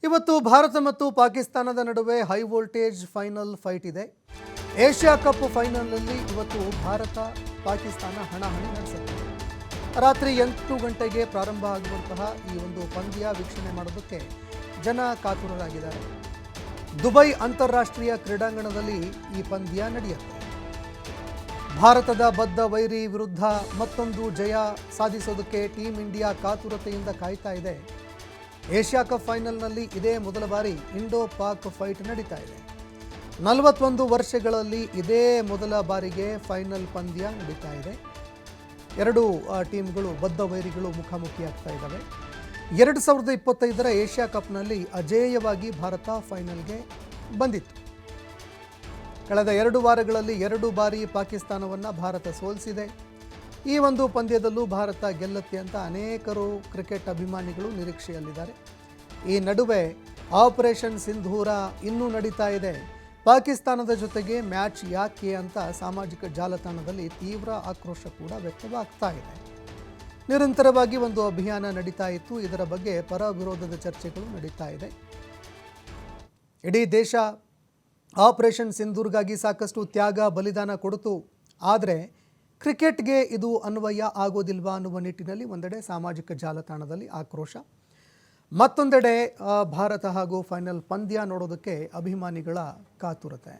ಇವತ್ತು ಭಾರತ ಮತ್ತು ಪಾಕಿಸ್ತಾನದ ನಡುವೆ ಹೈ ವೋಲ್ಟೇಜ್ ಫೈನಲ್ ಫೈಟ್ ಇದೆ. ಏಷ್ಯಾ ಕಪ್ ಫೈನಲ್ನಲ್ಲಿ ಇವತ್ತು ಭಾರತ ಪಾಕಿಸ್ತಾನ ಹಣಾಹಣಿ ನಡೆಸುತ್ತೆ. ರಾತ್ರಿ 8 ಗಂಟೆಗೆ ಪ್ರಾರಂಭ ಆಗುವಂತಹ ಈ ಒಂದು ಪಂದ್ಯ ವೀಕ್ಷಣೆ ಮಾಡೋದಕ್ಕೆ ಜನ ಕಾತುರರಾಗಿದ್ದಾರೆ. ದುಬೈ ಅಂತಾರಾಷ್ಟ್ರೀಯ ಕ್ರೀಡಾಂಗಣದಲ್ಲಿ ಈ ಪಂದ್ಯ ನಡೆಯುತ್ತೆ. ಭಾರತದ ಬದ್ಧ ವೈರಿ ವಿರುದ್ಧ ಮತ್ತೊಂದು ಜಯ ಸಾಧಿಸೋದಕ್ಕೆ ಟೀಮ್ ಇಂಡಿಯಾ ಕಾತುರತೆಯಿಂದ ಕಾಯ್ತಾ ಇದೆ. ಏಷ್ಯಾ ಕಪ್ ಫೈನಲ್ನಲ್ಲಿ ಇದೇ ಮೊದಲ ಬಾರಿ ಇಂಡೋ ಪಾಕ್ ಫೈಟ್ ನಡೀತಾ ಇದೆ. 41 ವರ್ಷಗಳಲ್ಲಿ ಇದೇ ಮೊದಲ ಬಾರಿಗೆ ಫೈನಲ್ ಪಂದ್ಯ ನಡೀತಾ ಇದೆ. ಎರಡು ಟೀಮ್ಗಳು ಬದ್ಧ ವೈರಿಗಳು ಮುಖಾಮುಖಿಯಾಗ್ತಾ ಇದ್ದಾವೆ. 2025ರ ಏಷ್ಯಾ ಕಪ್ನಲ್ಲಿ ಅಜೇಯವಾಗಿ ಭಾರತ ಫೈನಲ್ಗೆ ಬಂದಿತ್ತು. ಕಳೆದ 2 ವಾರಗಳಲ್ಲಿ 2 ಬಾರಿ ಪಾಕಿಸ್ತಾನವನ್ನು ಭಾರತ ಸೋಲಿಸಿದೆ. ಈ ಒಂದು ಪಂದ್ಯದಲ್ಲೂ ಭಾರತ ಗೆಲ್ಲುತ್ತೆ ಅಂತ ಅನೇಕರು ಕ್ರಿಕೆಟ್ ಅಭಿಮಾನಿಗಳು ನಿರೀಕ್ಷೆಯಲ್ಲಿದ್ದಾರೆ. ಈ ನಡುವೆ ಆಪರೇಷನ್ ಸಿಂಧೂರ ಇನ್ನೂ ನಡೀತಾ ಇದೆ. ಪಾಕಿಸ್ತಾನದ ಜೊತೆಗೆ ಮ್ಯಾಚ್ ಯಾಕೆ ಅಂತ ಸಾಮಾಜಿಕ ಜಾಲತಾಣದಲ್ಲಿ ತೀವ್ರ ಆಕ್ರೋಶ ಕೂಡ ವ್ಯಕ್ತವಾಗ್ತಾ ಇದೆ. ನಿರಂತರವಾಗಿ ಒಂದು ಅಭಿಯಾನ ನಡೀತಾ ಇತ್ತು. ಇದರ ಬಗ್ಗೆ ಪರ ವಿರೋಧದ ಚರ್ಚೆಗಳು ನಡೀತಾ ಇದೆ. ಇಡೀ ದೇಶ ಆಪರೇಷನ್ ಸಿಂಧೂರ್ಗಾಗಿ ಸಾಕಷ್ಟು ತ್ಯಾಗ ಬಲಿದಾನ ಕೊಡಿತು. ಆದರೆ ಕ್ರಿಕೆಟ್ಗೆ ಇದು ಅನ್ವಯ ಆಗೋದಿಲ್ವಾ ಅನ್ನುವ ನಿಟ್ಟಿನಲ್ಲಿ ಒಂದೆಡೆ ಸಾಮಾಜಿಕ ಜಾಲತಾಣದಲ್ಲಿ ಆಕ್ರೋಶ, ಮತ್ತೊಂದೆಡೆ ಭಾರತ ಹಾಗೂ ಫೈನಲ್ ಪಂದ್ಯ ನೋಡೋದಕ್ಕೆ ಅಭಿಮಾನಿಗಳ ಕಾತುರತೆ.